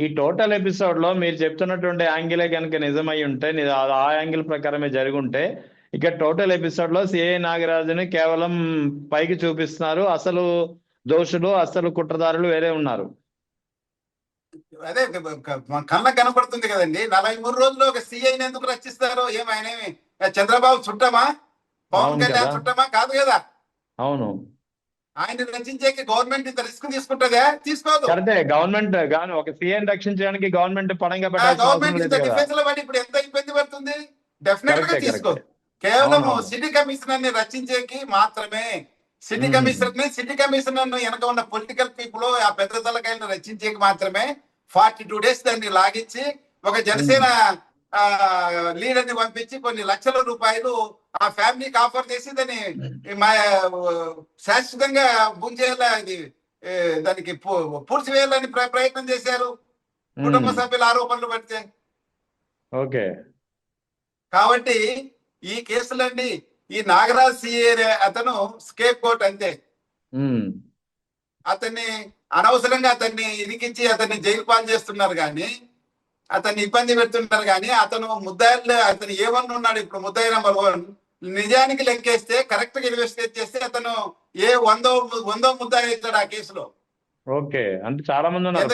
ఈ total episode లో మీరు చెప్తున్నటువంటి యాంగిలే కనుక నిజమై ఉంటే ఆ యాంగిల్ ప్రకారమే జరిగి ఉంటే ఇక టోటల్ ఎపిసోడ్ లో సిఐ నాగరాజుని కేవలం పైకి చూపిస్తున్నారు, అసలు దోషులు అసలు కుట్రదారులు వేరే ఉన్నారు. అదే కళ్ళకు కనపడుతుంది కదండి. 43 రోజులు ఒక సిఐని ఎందుకు రచిస్తారు? ఏమైనా చంద్రబాబు చుట్టమా, పవన్ కళ్యాణ్ చుట్టమా? కాదు కదా. అవును, ఆయన రచించేకి గవర్నమెంట్ ఇంత రిస్క్ తీసుకుంటుందా? తీసుకోదు. కరెక్టే. గవర్నమెంట్ గాని ఒక సీఎం రక్షించడానికి గవర్నమెంట్ పడంగా పెట్టాల్సిన అవసరం గవర్నమెంట్ లేదు ఇంత కదా. డిఫెన్స్ లో పడి ఇప్పుడు ఎంత ఇబ్బంది పడుతుంది? డెఫినెట్ గా తీసుకోదు. కేవలం సిటీ కమిషనర్ ని రచించేకి మాత్రమే. సిటీ కమిషనర్ ను వెనక ఉన్న పొలిటికల్ పీపుల్ ఆ పెద్ద తలకాయలను రచించేకి మాత్రమే 42 days దాన్ని లాగించి ఒక జనసేన లీడర్ ని పంపించి కొన్ని లక్షల రూపాయలు ఆ ఫ్యామిలీకి ఆఫర్ చేసి దాన్ని శాశ్వతంగా గుంజేలా ఇది దానికి పూడ్చివేయాలని ప్రయత్నం చేశారు కుటుంబ సభ్యుల ఆరోపణలు పడితే. ఓకే, కాబట్టి ఈ కేసులన్నీ ఈ నాగరాజ్ సిఏ అతను స్కేప్ కోట్ అంతే. అతన్ని అనవసరంగా అతన్ని ఇరికించి అతన్ని జైలు పాలు చేస్తున్నారు కానీ, అతన్ని ఇబ్బంది పెడుతున్నారు కానీ, అతను ముద్దాయిలు అతను ఏమన్నా ఉన్నాడు ఇప్పుడు ముద్దాయి నెంబర్ 1 నిజానికి లెక్కేస్తే కరెక్ట్ గా ఇన్వెస్టిగేట్ చేస్తే అతను ఏ 100వ ముద్దాయి అవుతాడు ఆ కేసులో. ఓకే, అంటే చాలా మంది ఉన్నారు.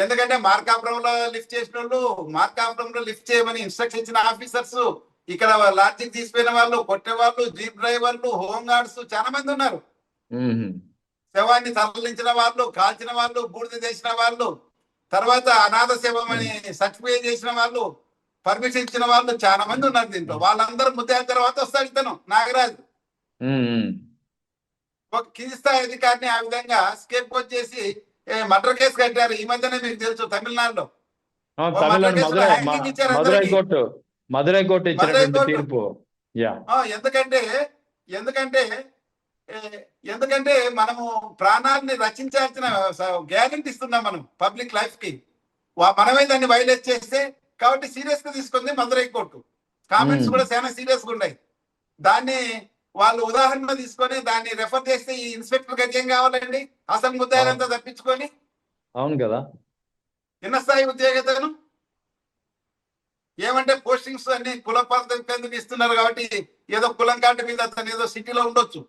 ఎందుకంటే మార్కాపురంలో లిఫ్ట్ చేసిన వాళ్ళు, మార్కాపురంలో లిఫ్ట్ చేయమని ఇన్స్ట్రక్షన్ ఇచ్చిన ఆఫీసర్స్, ఇక్కడ లాడ్జికి తీసిపోయిన వాళ్ళు, కొట్టే వాళ్ళు, జీప్ డ్రైవర్లు, హోమ్ గార్డ్స్ చాలా మంది ఉన్నారు. శవాన్ని తరలించిన వాళ్ళు, కాల్చిన వాళ్ళు, బూడిద చేసిన వాళ్ళు, తర్వాత అనాథ శవమని సర్టిఫికేట్ చేసిన వాళ్ళు, పర్మిషన్ ఇచ్చిన వాళ్ళు చాలా మంది ఉన్నారు దీంట్లో. వాళ్ళందరూ ముద్దాయిన తర్వాత వస్తాడు ఇతను నాగరాజు. ఒక కింది స్థాయి అధికారిని ఆ విధంగా స్కేప్ కోట్ చేసి మర్డర్ కేసు కట్టారు. ఈ మధ్యనే మీకు తెలుసు తమిళనాడులో మదురై కోర్టు ఇచ్చినటువంటి తీర్పు. ఎందుకంటే మనము ప్రాణాన్ని రక్షించాల్సిన గ్యారెంటీ ఇస్తున్నాం మనం పబ్లిక్ లైఫ్ కి. మనమే దాన్ని వైలేట్ చేస్తే కాబట్టి సీరియస్ గా తీసుకుంది మదురై కోర్టు. కామెంట్స్ కూడా చాలా సీరియస్ గా ఉన్నాయి. దాన్ని వాళ్ళు ఉదాహరణ తీసుకొని దాన్ని రెఫర్ చేస్తే ఈ ఇన్స్పెక్టర్ గట్టి ఏం కావాలండి? అసలు ముద్దాయిలంతా తప్పించుకొని. అవును కదా, చిన్న స్థాయి ఉద్యోగతను ఏమంటే పోస్టింగ్స్ అన్ని కుల పద్ధతి ఇస్తున్నారు కాబట్టి ఏదో కులం కార్డు మీద అతను ఏదో సిటీలో ఉండొచ్చు.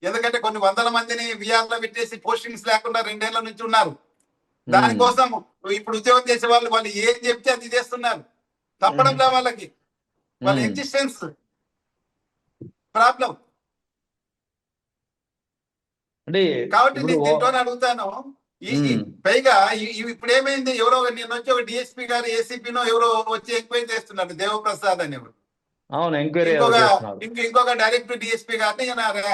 ఎందుకంటే కొన్ని వందల మందిని విఆర్లో పెట్టేసి పోస్టింగ్స్ లేకుండా 2 ఏళ్ల నుంచి ఉన్నారు. దానికోసం ఇప్పుడు ఉద్యోగం చేసే వాళ్ళు ఏం చెప్తే అది చేస్తున్నారు. తప్పడం లే వాళ్ళకి, వాళ్ళ ఎగ్జిస్టెన్స్ ప్రాబ్లం. కాబట్టి నేను దీంట్లో అడుగుతాను, పైగా ఇప్పుడు ఏమైంది? ఎవరో నేను వచ్చి ఒక డిఎస్పీ గారు ఏసీపీనో ఎవరో వచ్చి ఎంక్వైరీ చేస్తున్నారు, దేవప్రసాద్ అని ఎవరు. ఇంకొక డైరెక్ట్ డిఎస్పీ గారిని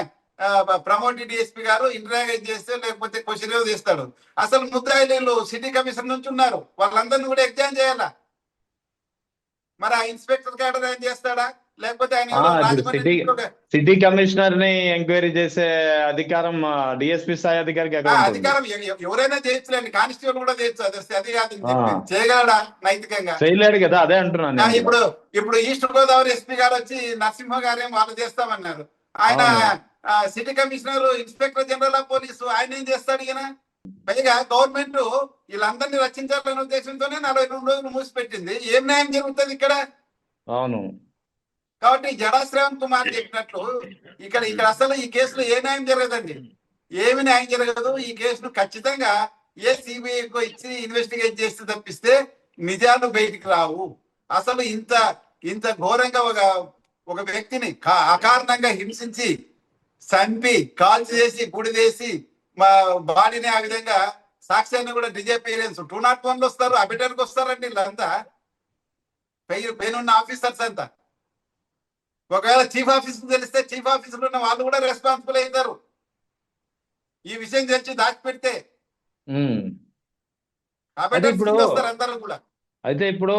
ప్రమోట్ డిఎస్పీ గారు ఇంటరాగేట్ చేస్తే లేకపోతే క్వశ్చన్ చేస్తాడు. అసలు ముద్దాయిలు సిటీ కమిషనర్ నుంచి ఉన్నారు, వాళ్ళందరినీ కూడా ఎగ్జామ్ చేయాలా? మరి ఆ ఇన్స్పెక్టర్ క్యాడర్ ఏం చేస్తాడా? లేకపోతే సిటీ కమిషనర్ ని ఎంక్వైరీ చేసే అధికారం డిఎస్పీ స్థాయి అధికారికి అధికారం ఎవరైనా చేయొచ్చులేండి, కానిస్టేబుల్ కూడా చేయొచ్చు. అది కాదు చేయగలడా నైతికంగా? చేయలేడు కదా, అదే అంటున్నాను. ఇప్పుడు ఈస్ట్ గోదావరి ఎస్పీ గారు వచ్చి నరసింహ గారు వాళ్ళు చేస్తామన్నారు. ఆయన city commissioner, inspector general of police, ఆయన ఏం చేస్తాడు? ఈయన పైగా గవర్నమెంట్ వీళ్ళందరినీ రక్షించాలనే ఉద్దేశంతోనే 42 రోజులు మూసిపెట్టింది. ఏం న్యాయం జరుగుతుంది ఇక్కడ? అవును. కాబట్టి జడా శ్రవణ్ కుమార్ చెప్పినట్లు ఇక్కడ అసలు ఈ కేసులో ఏ న్యాయం జరగదండి, ఏమి న్యాయం జరగదు. ఈ కేసును ఖచ్చితంగా సిబిఐకి ఇచ్చి ఇన్వెస్టిగేట్ చేస్తే తప్పిస్తే నిజాలు బయటికి రావు. అసలు ఇంత ఘోరంగా ఒక వ్యక్తిని అకారణంగా హింసించి చంపి కాల్చి చేసి గుడిదేసి మా బాడీని ఆ విధంగా సాక్ష్యాన్ని కూడా డిజే పేరెంట్స్ 201 వస్తారు, అబిటర్కి వస్తారండి వీళ్ళంతా, పైన ఆఫీసర్స్ అంతా. ఒకవేళ చీఫ్ ఆఫీసర్ తెలిస్తే చీఫ్ ఆఫీసర్ ఉన్న వాళ్ళు కూడా రెస్పాన్సిబుల్ అవుతారు ఈ విషయం తెలిసి దాచిపెడితే. అయితే ఇప్పుడు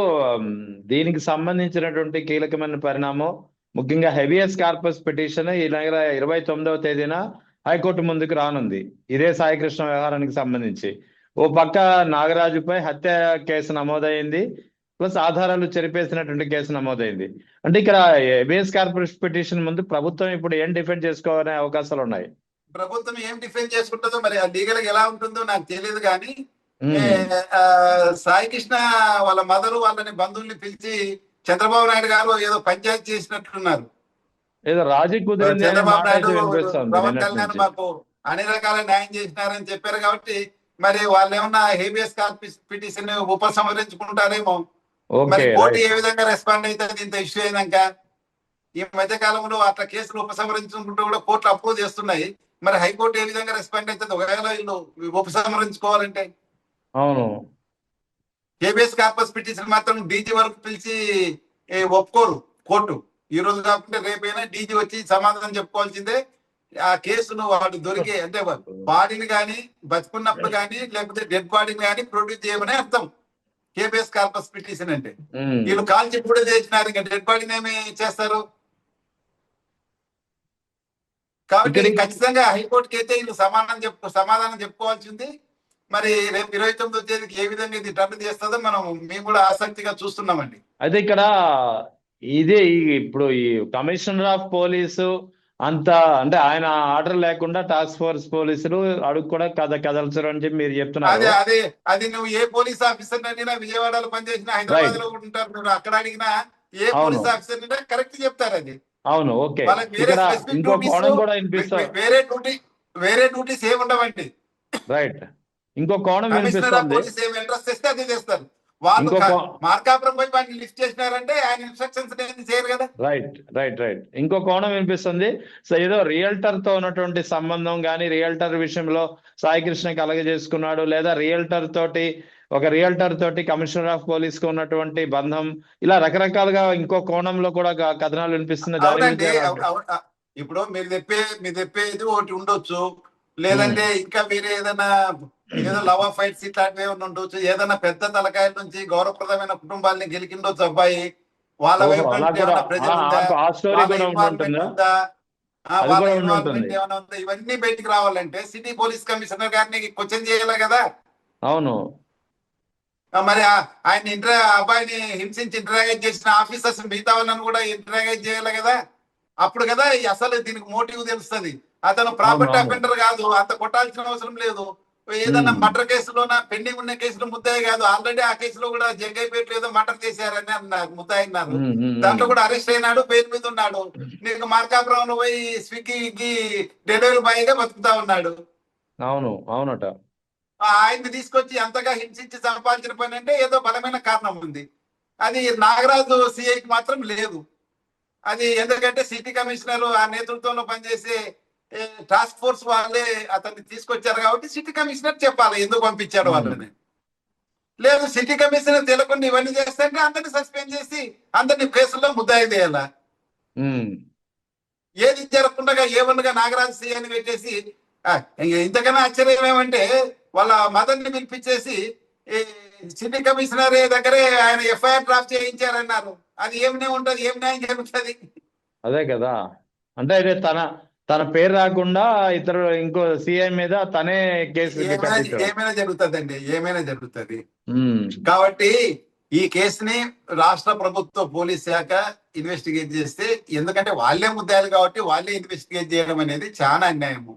దీనికి సంబంధించినటువంటి కీలకమైన పరిణామం ముఖ్యంగా హెబియస్ కార్పస్ పిటిషన్ ఈ నెల 29వ తేదీన హైకోర్టు ముందుకు రానుంది. ఇదే సాయికృష్ణ వ్యవహారానికి సంబంధించి ఓ పక్క నాగరాజుపై హత్య కేసు నమోదైంది, ప్లస్ ఆధారాలు చెరిపేసినటువంటి కేసు నమోదైంది. అంటే ఇక్కడ హెబియస్ కార్పస్ పిటిషన్ ముందు ప్రభుత్వం ఇప్పుడు ఏం డిఫెండ్ చేసుకోవాలనే అవకాశాలు ఉన్నాయి? ప్రభుత్వం ఏం డిఫెండ్ చేసుకుంటుందో మరి లీగల్ గా ఎలా ఉంటుందో నాకు తెలియదు, కానీ ఏ, ఆ, సాయి కృష్ణ వాళ్ళ మదరు వాళ్ళని బంధువుల్ని పిలిచి చంద్రబాబు నాయుడు గారు ఏదో పంచాయతీ చేసినట్లున్నారు. ఏదో రాజీ కుదిరింది అనే చంద్రబాబు మాట నాయుడు అయితే వినిపిస్తుంది పవన్ నిన్నటి కళ్యాణ్ నుంచి. మాకు అన్ని రకాల న్యాయం చేసినారని చెప్పారు కాబట్టి మరి వాళ్ళు ఏమన్నా హేబియస్ కార్పస్ పిటిషన్ ఉపసంహరించుకుంటారేమో. మరి ఓకే, కోర్టు ఏ రైట్. విధంగా రెస్పాండ్ అవుతుంది ఇంత ఇష్యూ అయినాక? ఈ మధ్య కాలంలో అట్లా కేసులు ఉపసంహరించుకుంటూ కూడా కోర్టులు అప్రూవ్ చేస్తున్నాయి. మరి హైకోర్టు ఏ విధంగా రెస్పాండ్ అవుతుంది ఒకవేళ వీళ్ళు ఉపసంహరించుకోవాలంటే? అవును. హేబియస్ కార్పస్ పిటిషన్ మాత్రం డీజీ వరకు పిలిచి ఒప్పుకోరు కోర్టు. ఈ రోజు కాకుండా రేపైనా డీజీ వచ్చి సమాధానం చెప్పుకోవాల్సిందే. ఆ కేసును వాడు దొరికే అంటే బాడీని కానీ బతుకున్నప్పుడు కానీ లేకపోతే డెడ్ బాడీని కానీ ప్రొడ్యూస్ చేయమని అర్థం హేబియస్ కార్పస్ పిటిషన్ అంటే. ఉమ్. వీళ్ళు కాల్చి కూడా చేసినారు, ఇంకా డెడ్ బాడీని ఏమి చేస్తారు? కాబట్టి ఇక్కడికి ఖచ్చితంగా హైకోర్టుకి అయితే వీళ్ళు సమాధానం చెప్పుకోవాల్సింది. మరి రేపు 29వ తేదీకి ఏ విధంగా ఇది టర్న్ చేస్తుందో మేము కూడా ఆసక్తిగా చూస్తున్నామండి. అయితే ఇక్కడ ఇప్పుడు ఈ కమిషనర్ ఆఫ్ పోలీసు అంత అంటే ఆయన ఆర్డర్ లేకుండా టాస్క్ ఫోర్స్ పోలీసులు అడుగు కూడా కదల్చరు అని చెప్పి మీరు చెప్తున్నారు. అదే అదే అది నువ్వు ఏ పోలీస్ ఆఫీసర్ అడిగినా, విజయవాడలో పనిచేసిన హైదరాబాద్ లో కూడా ఉంటారు, నువ్వు అక్కడ అడిగినా ఏ అవును. పోలీస్ ఆఫీసర్ అడిగినా కరెక్ట్ చెప్తారు. అది అవును. ఓకే. వాళ్ళకి వేరే ఇక్కడ స్పెసిఫిక్ ఇంకో డ్యూటీస్, కోణం కూడా వినిపిస్తా. వేరే డ్యూటీస్ ఏమి ఉండవండి. రైట్. ఇంకో కోణం కమిషనర్ ఆఫ్ వినిపిస్తుంది. పోలీస్ ఏమి ఇంట్రెస్ట్ చేస్తే అదే చేస్తారు. వాళ్ళు ఇంకో మార్కాపురం పోయి వాటిని లిఫ్ట్ చేసినారంటే ఆయన ఇన్స్ట్రక్షన్స్ ఏమి చేయరు కదా. రైట్. ఇంకో కోణం వినిపిస్తుంది. సో ఏదో రియల్టర్ తో ఉన్నటువంటి సంబంధం కానీ, రియల్టర్ విషయంలో సాయి కృష్ణ కలగజేసుకున్నాడు, లేదా రియల్టర్ తోటి కమిషనర్ ఆఫ్ పోలీస్ కు ఉన్నటువంటి బంధం, ఇలా రకరకాలుగా ఇంకో కోణంలో కూడా కథనాలు వినిపిస్తున్నాయి. దాని అవునండి. గురించి ఇప్పుడు మీరు చెప్పేది ఒకటి ఉండొచ్చు, లేదంటే ఇంకా వేరే ఏదైనా ఏదో లవ్ ఫైట్స్ ఇట్లాంటివి ఏమైనా ఉండొచ్చు. ఏదైనా పెద్ద తలకాయల నుంచి గౌరవప్రదమైన కుటుంబాలని గెలికిండొచ్చు అబ్బాయి. వాళ్ళ ఓహో, వైపు అలా నుంచి కూడా ఏమైనా ప్రెజర్ ఉందా, ఆ స్టోరీ వాళ్ళ కూడా ఇన్వాల్వ్మెంట్ ఉంటుందా? ఉందా, అది వాళ్ళ కూడా ఇన్వాల్వ్మెంట్ ఉంటుంది. ఏమైనా ఉందా, ఇవన్నీ బయటికి రావాలంటే సిటీ పోలీస్ కమిషనర్ గారిని క్వశ్చన్ చేయాలి కదా. అవును. మరి ఆయన అబ్బాయిని హింసించి ఇంటరాగేట్ చేసిన ఆఫీసర్స్ మిగతా వాళ్ళని కూడా ఇంటరాగేట్ చేయాలి కదా. అప్పుడు కదా అసలు దీనికి మోటివ్ తెలుస్తుంది. అతను ప్రాపర్టీ అవును. అఫెండర్ కాదు, అంత కొట్టాల్సిన అవసరం లేదు. ఏదన్నా మర్డర్ కేసులోన పెండింగ్ ఉన్న కేసులో ముద్దాయి కాదు, ఆల్రెడీ ఆ కేసులో కూడా జగ్గైపేటలో ఏదో మర్డర్ చేశారని అన్నారు, ముద్దాయి అన్నారు. దాంట్లో కూడా అరెస్ట్ అయినాడు, బెయిల్ మీద ఉన్నాడు. నీకు మార్కాపురంలో పోయి స్విగ్గీకి డెలివరీ బాయ్ గా బతుకుతా ఉన్నాడు. అవునట. ఆయన్ని తీసుకొచ్చి అంతగా హింసించి సంపాదించిన పని అంటే ఏదో బలమైన కారణం ఉంది. అది నాగరాజు సిఐకి మాత్రం లేదు. అది ఎందుకంటే సిటీ కమిషనర్ ఆ నేతృత్వంలో పనిచేసే టాస్క్ ఫోర్స్ వాళ్ళే అతన్ని తీసుకొచ్చారు కాబట్టి సిటీ కమిషనర్ చెప్పాలి ఎందుకు పంపించాడు వాళ్ళని. లేదు సిటీ కమిషనర్ తెలియకుండా ఇవన్నీ చేస్తే అందరిని సస్పెండ్ చేసి అందరిని కేసుల్లో ముద్దాయి చేయాల. ఏది జరగకుండా ఏమన్నగా నాగరాజు సిఐని పెట్టేసి ఇంతకన్నా ఆశ్చర్యం ఏమంటే వాళ్ళ మదర్ని పిలిపించేసి సిటీ కమిషనర్ దగ్గరే ఆయన ఎఫ్ఐఆర్ డ్రాఫ్ట్ చేయించారన్నారు. అది ఏమినే ఉంటది, ఏం న్యాయం జరుగుతుంది? అదే కదా. అంటే అదే తన పేరు రాకుండా ఇతరు ఇంకో సిఐ మీద తనే కేసు ఏమైనా జరుగుతుందండి, ఏమైనా జరుగుతుంది. కాబట్టి ఈ కేసుని రాష్ట్ర ప్రభుత్వ పోలీస్ శాఖ ఇన్వెస్టిగేట్ చేస్తే, ఎందుకంటే వాళ్ళే ముద్దాయాలు కాబట్టి వాళ్ళే ఇన్వెస్టిగేట్ చేయడం అనేది చాలా అన్యాయము.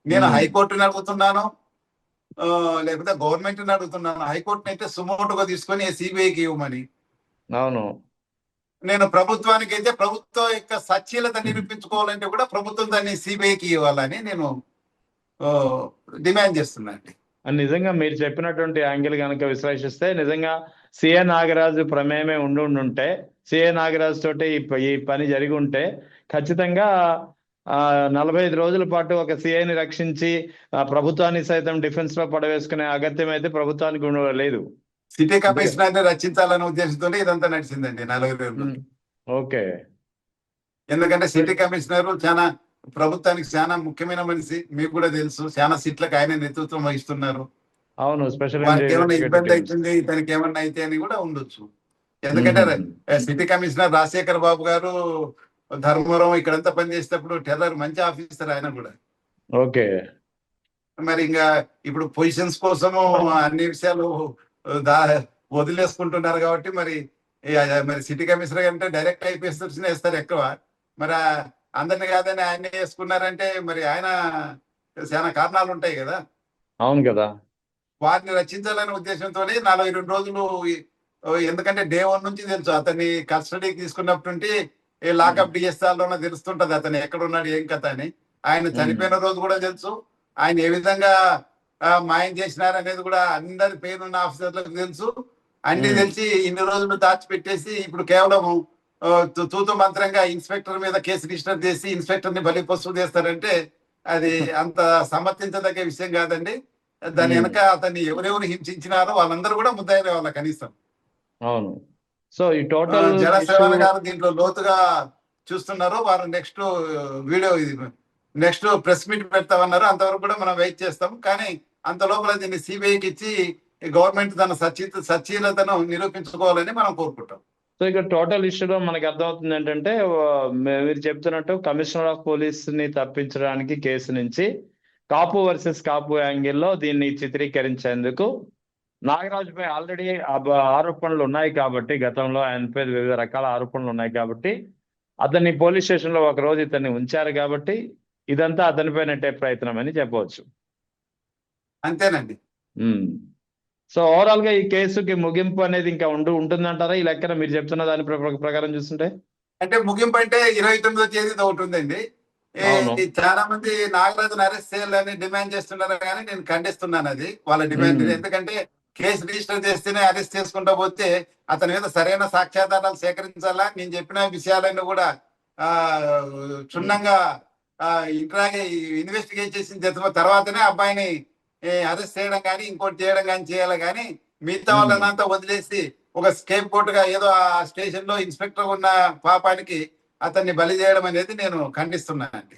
నేను హైకోర్టుని అడుగుతున్నాను, లేకపోతే గవర్నమెంట్ అడుగుతున్నాను. హైకోర్టుని అయితే సుమోటుగా తీసుకొని సిబిఐకి ఇవ్వమని. అవును. నేను ప్రభుత్వానికి అయితే ప్రభుత్వం యొక్క సచ్చీలత నిరూపించుకోవాలంటే కూడా ప్రభుత్వం దాన్ని సిబిఐకి ఇవ్వాలని నేను డిమాండ్ చేస్తున్నాను. నిజంగా మీరు చెప్పినటువంటి యాంగిల్ కనుక విశ్లేషిస్తే నిజంగా సిఏ నాగరాజు ప్రమేయమే ఉంటే, సిఏ నాగరాజు తోటి ఈ పని జరిగి ఉంటే ఖచ్చితంగా 45 రోజుల పాటు ఒక సిఐని రక్షించి ప్రభుత్వాన్ని సైతం డిఫెన్స్ లో పడవేసుకునే అగత్యం అయితే ప్రభుత్వానికి లేదు. సిటీ కమిషనర్ రక్షించాలనే ఉద్దేశంతో ఇదంతా నడిచిందండి 40 రోజులు. ఓకే. ఎందుకంటే సిటీ కమిషనర్ చాలా ప్రభుత్వానికి చాలా ముఖ్యమైన మనిషి, మీకు కూడా తెలుసు. చాలా సీట్లకు ఆయన నేతృత్వం వహిస్తున్నారు. అవును. స్పెషల్ వారికి ఏమన్నా ఇబ్బంది అవుతుంది, ఇతనికి ఏమన్నా అయితే అని కూడా ఉండొచ్చు. ఎందుకంటే సిటీ కమిషనర్ రాజశేఖర్ బాబు గారు ధర్మవరం ఇక్కడంతా పనిచేసేటప్పుడు టెర్రర్ మంచి ఆఫీసర్ ఆయన కూడా. ఓకే. మరి ఇంకా ఇప్పుడు పొజిషన్స్ కోసము అన్ని విషయాలు వదిలేసుకుంటున్నారు కాబట్టి మరి సిటీ కమిషనర్ అంటే డైరెక్ట్ ఐపీఎస్ వేస్తారు ఎక్కువ. మరి అందరిని కాదని ఆయన వేసుకున్నారంటే మరి ఆయన చాలా కారణాలు ఉంటాయి కదా. అవును కదా. వారిని రక్షించాలనే ఉద్దేశంతోనే 42 రోజులు ఎందుకంటే డే 1 నుంచి తెలుసు అతన్ని కస్టడీకి తీసుకున్నప్పుడు లాకప్ డిఎస్ఆర్లోనే తెలుస్తుంటది అతను ఎక్కడ ఉన్నాడు ఏం కథ అని. ఆయన చనిపోయిన రోజు కూడా తెలుసు, ఆయన ఏ విధంగా మాయం చేసినారు అనేది కూడా అందరి పేరున్న ఆఫీసర్లకు తెలుసు. అన్ని తెలిసి ఇన్ని రోజులు దాచిపెట్టేసి ఇప్పుడు కేవలం తూతు మంత్రంగా ఇన్స్పెక్టర్ మీద కేసు రిజిస్టర్ చేసి ఇన్స్పెక్టర్ ని బలి పశువు చేస్తారంటే అది అంత సమర్థించదగ్గ విషయం కాదండి. దాని వెనక అతన్ని ఎవరెవరు హింసించినారో వాళ్ళందరూ కూడా ముద్దాయిలే వాళ్ళ కనీసం. అవును. సో ఈ టోటల్ జడశ్రవణ గారు దీంట్లో లోతుగా చూస్తున్నారు. వారు నెక్స్ట్ వీడియో ఇది నెక్స్ట్ ప్రెస్ మీట్ పెడతామన్నారు. అంతవరకు కూడా మనం వెయిట్ చేస్తాం. కానీ అంత లోపల దీన్ని సిబిఐకి ఇచ్చి గవర్నమెంట్ తన సచ్చీలతను నిరూపించుకోవాలని మనం కోరుకుంటాం. సో ఇక టోటల్ ఇష్యూలో మనకి అర్థమవుతుంది ఏంటంటే మీరు చెప్తున్నట్టు కమిషనర్ ఆఫ్ పోలీస్ ని తప్పించడానికి కేసు నుంచి కాపు వర్సెస్ కాపు యాంగిల్లో దీన్ని చిత్రీకరించేందుకు నాగరాజుపై ఆల్రెడీ ఆరోపణలు ఉన్నాయి కాబట్టి, గతంలో ఆయనపై వివిధ రకాల ఆరోపణలు ఉన్నాయి కాబట్టి అతన్ని పోలీస్ స్టేషన్ లో ఒక రోజు ఇతన్ని ఉంచారు కాబట్టి ఇదంతా అతనిపై నెట్టే ప్రయత్నం అని చెప్పవచ్చు. అంతేనండి. సో ఓవరాల్ గా ఈ కేసుకి ముగింపు అనేది ఇంకా ఉంటుందంటారా ఈ లెక్కన మీరు చెప్తున్న దాని ప్రకారం చూస్తుంటే? అంటే ముగింపు అంటే 29వ తేదీ ఒకటి ఉందండి. చాలా మంది నాగరాజును అరెస్ట్ చేయాలని డిమాండ్ చేస్తున్నారు కానీ నేను ఖండిస్తున్నాను అది వాళ్ళ డిమాండ్. ఎందుకంటే కేసు రిజిస్టర్ చేస్తేనే అరెస్ట్ చేసుకుంటా పోతే అతని మీద సరైన సాక్ష్యాధారాలు సేకరించాలా. నేను చెప్పిన విషయాలన్నీ కూడా క్షుణ్ణంగా ఇన్వెస్టిగేట్ చేసిన తర్వాతనే అబ్బాయిని అరెస్ట్ చేయడం కానీ ఇంకోటి చేయడం కానీ చేయాలి. కానీ మిగతా వాళ్ళనంతా వదిలేసి ఒక స్కేప్ కోర్ట్ గా ఏదో ఆ స్టేషన్ లో ఇన్స్పెక్టర్ ఉన్న పాపానికి అతన్ని బలి చేయడం అనేది నేను ఖండిస్తున్నానండి.